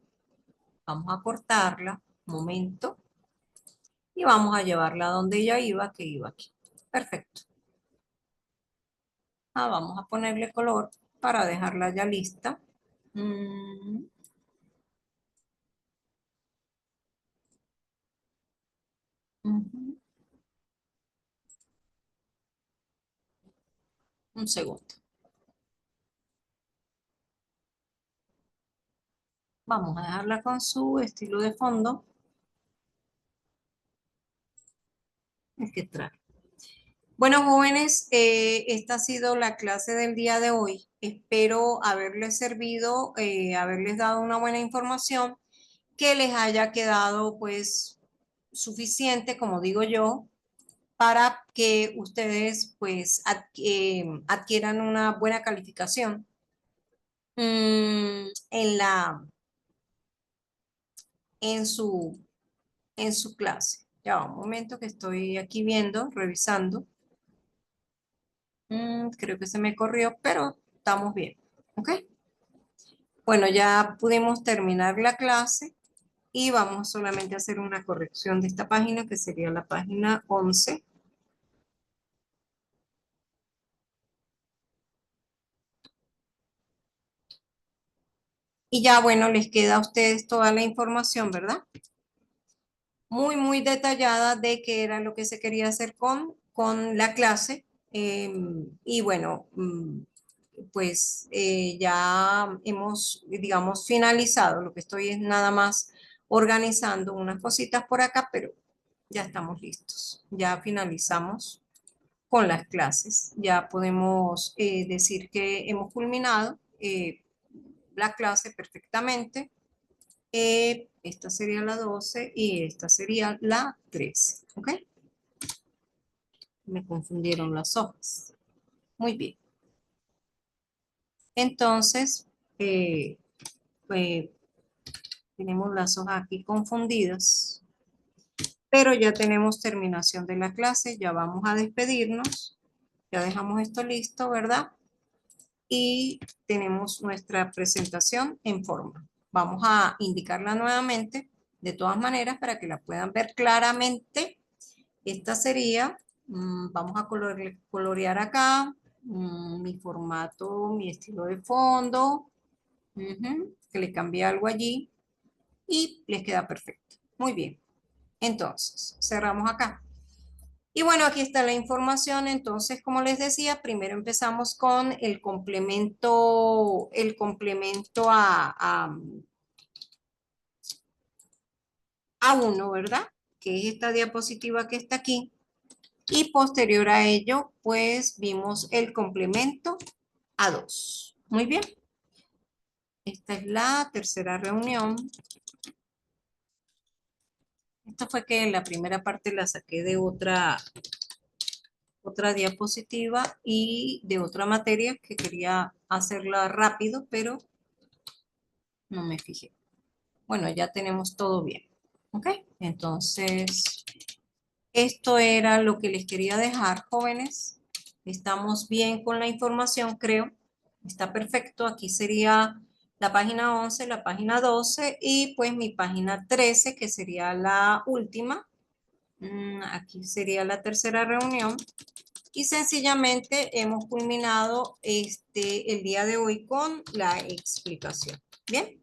vamos a cortarla, un momento, y vamos a llevarla donde ella iba, que iba aquí. Perfecto. Vamos a ponerle color para dejarla ya lista. Mm, ujú. Un segundo. Vamos a dejarla con su estilo de fondo, el que trae. Bueno, jóvenes, esta ha sido la clase del día de hoy. Espero haberles servido, haberles dado una buena información, que les haya quedado pues suficiente, como digo yo, para que ustedes pues adquieran una buena calificación en en su, en su clase. Ya va un momento que estoy aquí viendo, revisando. Creo que se me corrió, pero estamos bien. ¿Ok? Bueno, ya pudimos terminar la clase y vamos solamente a hacer una corrección de esta página, que sería la página 11. Y ya, bueno, les queda a ustedes toda la información, ¿verdad? Muy, muy detallada de qué era lo que se quería hacer con la clase. Y bueno, pues ya hemos, digamos, finalizado. Lo que estoy es nada más organizando unas cositas por acá, pero ya estamos listos. Ya finalizamos con las clases. Ya podemos decir que hemos culminado la clase perfectamente. Esta sería la 12 y esta sería la 13. ¿Ok? Me confundieron las hojas. Muy bien. Entonces, eh, eh, tenemos las hojas aquí confundidas, pero ya tenemos terminación de la clase. Ya vamos a despedirnos. Ya dejamos esto listo, ¿verdad? Y tenemos nuestra presentación en forma. Vamos a indicarla nuevamente, de todas maneras, para que la puedan ver claramente. Esta sería, vamos a colorear acá, mi formato, mi estilo de fondo, que le cambié algo allí y les queda perfecto. Muy bien. Entonces, cerramos acá. Y bueno, aquí está la información. Entonces, como les decía, primero empezamos con el complemento a uno, ¿verdad? Que es esta diapositiva que está aquí. Y posterior a ello, pues vimos el complemento a dos. Muy bien. Esta es la tercera reunión. Esto fue que la primera parte la saqué de otra diapositiva y de otra materia que quería hacerla rápido, pero no me fijé. Bueno, ya tenemos todo bien. ¿Ok? Entonces, esto era lo que les quería dejar, jóvenes. Estamos bien con la información, creo. Está perfecto. Aquí sería la página 11, la página 12 y pues mi página 13, que sería la última. Aquí sería la tercera reunión. Y sencillamente hemos culminado el día de hoy con la explicación. Bien,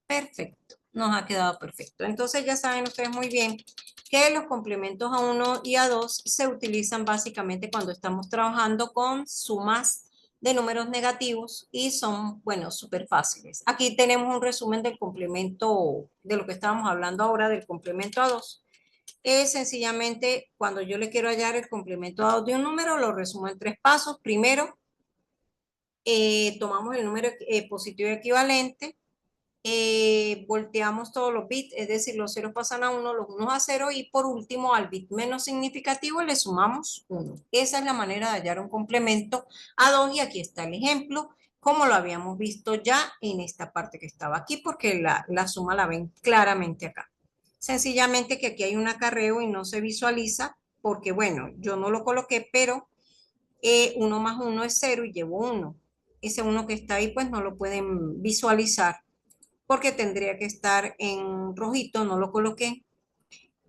perfecto. Nos ha quedado perfecto. Entonces ya saben ustedes muy bien que los complementos a 1 y a 2 se utilizan básicamente cuando estamos trabajando con sumas de números negativos y son, bueno, súper fáciles. Aquí tenemos un resumen del complemento, de lo que estábamos hablando ahora, del complemento a 2. Es sencillamente cuando yo le quiero hallar el complemento a 2 de un número, lo resumo en 3 pasos. Primero, tomamos el número positivo equivalente, volteamos todos los bits, es decir, los ceros pasan a 1, los unos a 0 y por último al bit menos significativo le sumamos 1. Esa es la manera de hallar un complemento a 2 y aquí está el ejemplo, como lo habíamos visto ya en esta parte que estaba aquí, porque la suma la ven claramente acá. Sencillamente que aquí hay un acarreo y no se visualiza porque, bueno, yo no lo coloqué, pero 1 más 1 es 0 y llevo 1. Ese 1 que está ahí, pues no lo pueden visualizar porque tendría que estar en rojito, no lo coloqué.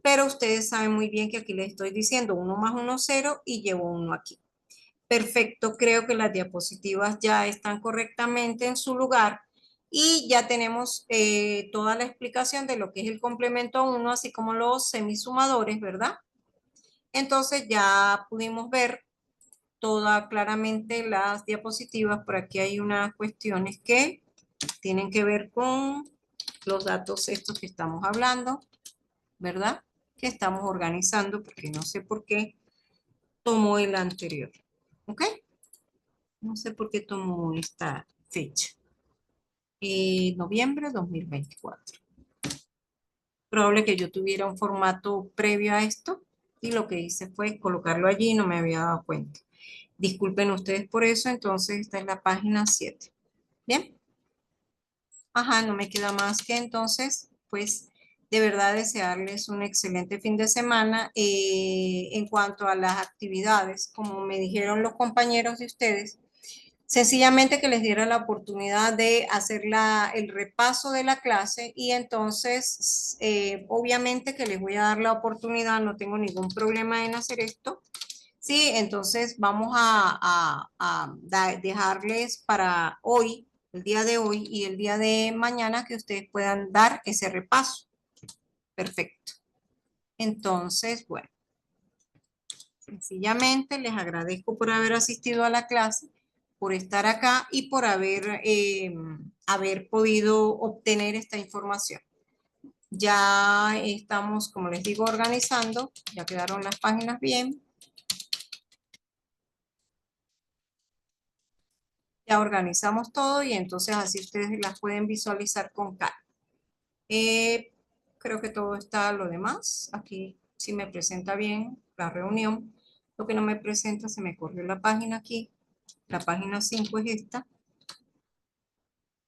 Pero ustedes saben muy bien que aquí les estoy diciendo 1 más 1, 0 y llevo 1 aquí. Perfecto, creo que las diapositivas ya están correctamente en su lugar y ya tenemos toda la explicación de lo que es el complemento a 1, así como los semisumadores, ¿verdad? Entonces ya pudimos ver toda claramente las diapositivas. Por aquí hay unas cuestiones que tienen que ver con los datos estos que estamos hablando, ¿verdad? Que estamos organizando porque no sé por qué tomó el anterior, ¿ok? No sé por qué tomó esta fecha. Noviembre 2024. Probable que yo tuviera un formato previo a esto y lo que hice fue colocarlo allí y no me había dado cuenta. Disculpen ustedes por eso, entonces esta es la página 7. Bien. Ajá, no me queda más que entonces, pues, de verdad desearles un excelente fin de semana. En cuanto a las actividades, como me dijeron los compañeros de ustedes, sencillamente que les diera la oportunidad de hacer el repaso de la clase y entonces, obviamente que les voy a dar la oportunidad, no tengo ningún problema en hacer esto. Sí, entonces vamos a dejarles para hoy, el día de hoy y el día de mañana que ustedes puedan dar ese repaso. Perfecto. Entonces, bueno, sencillamente les agradezco por haber asistido a la clase, por estar acá y por haber podido obtener esta información. Ya estamos, como les digo, organizando, ya quedaron las páginas bien. Ya organizamos todo y entonces así ustedes las pueden visualizar con calma. Creo que todo está lo demás. Aquí sí me presenta bien la reunión. Lo que no me presenta, se me corrió la página aquí. La página 5 es esta.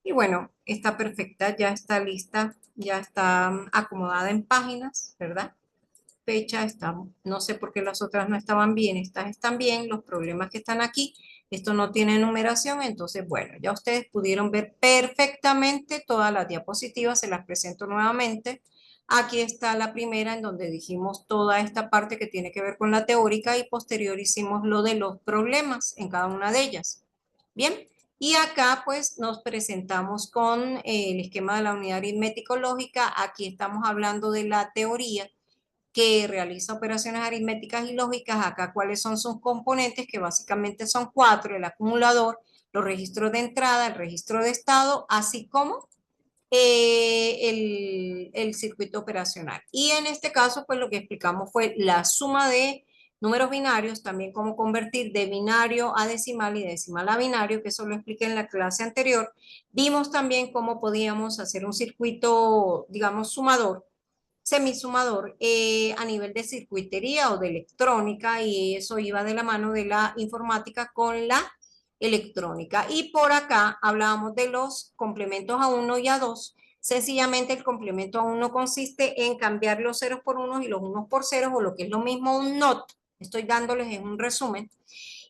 Y bueno, está perfecta, ya está lista, ya está acomodada en páginas, ¿verdad? Fecha, estamos, no sé por qué las otras no estaban bien, estas están bien, los problemas que están aquí, esto no tiene numeración, entonces bueno, ya ustedes pudieron ver perfectamente todas las diapositivas, se las presento nuevamente. Aquí está la primera en donde dijimos toda esta parte que tiene que ver con la teórica y posterior hicimos lo de los problemas en cada una de ellas. Bien, y acá pues nos presentamos con el esquema de la unidad aritmético-lógica, aquí estamos hablando de la teoría que realiza operaciones aritméticas y lógicas. Acá cuáles son sus componentes, que básicamente son 4: el acumulador, los registros de entrada, el registro de estado, así como el circuito operacional. Y en este caso, pues lo que explicamos fue la suma de números binarios, también cómo convertir de binario a decimal y de decimal a binario, que eso lo expliqué en la clase anterior. Vimos también cómo podíamos hacer un circuito, digamos, sumador, semisumador a nivel de circuitería o de electrónica, y eso iba de la mano de la informática con la electrónica. Y por acá hablábamos de los complementos a 1 y a 2. Sencillamente el complemento a 1 consiste en cambiar los ceros por unos y los unos por ceros, o lo que es lo mismo un NOT. Estoy dándoles en un resumen.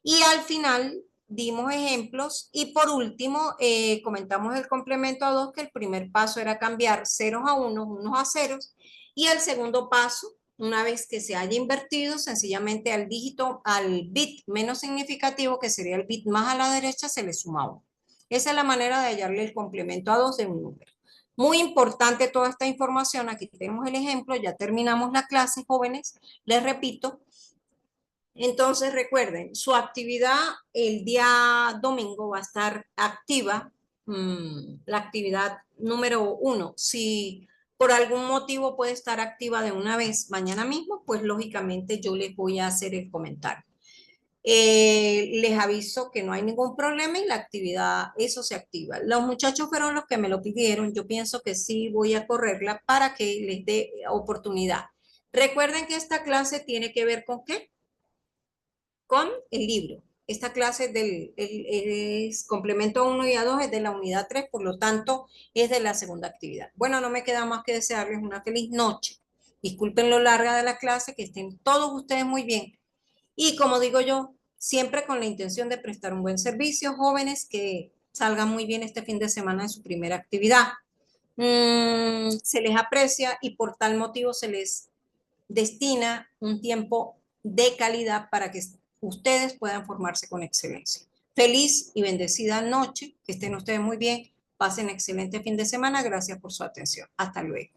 Y al final dimos ejemplos y por último comentamos el complemento a 2, que el primer paso era cambiar ceros a unos, unos a ceros, y el segundo paso una vez que se haya invertido, sencillamente al dígito, al bit menos significativo, que sería el bit más a la derecha, se le suma 1. Esa es la manera de hallarle el complemento a 2 de un número. Muy importante toda esta información. Aquí tenemos el ejemplo. Ya terminamos la clase, jóvenes. Les repito. Entonces recuerden, su actividad el día domingo va a estar activa. La actividad número 1. Si por algún motivo puede estar activa de una vez mañana mismo, pues lógicamente yo les voy a hacer el comentario. Les aviso que no hay ningún problema y la actividad, eso se activa. Los muchachos fueron los que me lo pidieron. Yo pienso que sí voy a correrla para que les dé oportunidad. Recuerden que esta clase tiene que ver con ¿qué? Con el libro. Esta clase es complemento a 1 y a 2 es de la unidad 3, por lo tanto es de la segunda actividad. Bueno, no me queda más que desearles una feliz noche. Disculpen lo larga de la clase, que estén todos ustedes muy bien. Y como digo yo, siempre con la intención de prestar un buen servicio, jóvenes, que salgan muy bien este fin de semana de su primera actividad. Se les aprecia y por tal motivo se les destina un tiempo de calidad para que ustedes puedan formarse con excelencia. Feliz y bendecida noche, que estén ustedes muy bien, pasen excelente fin de semana, gracias por su atención. Hasta luego.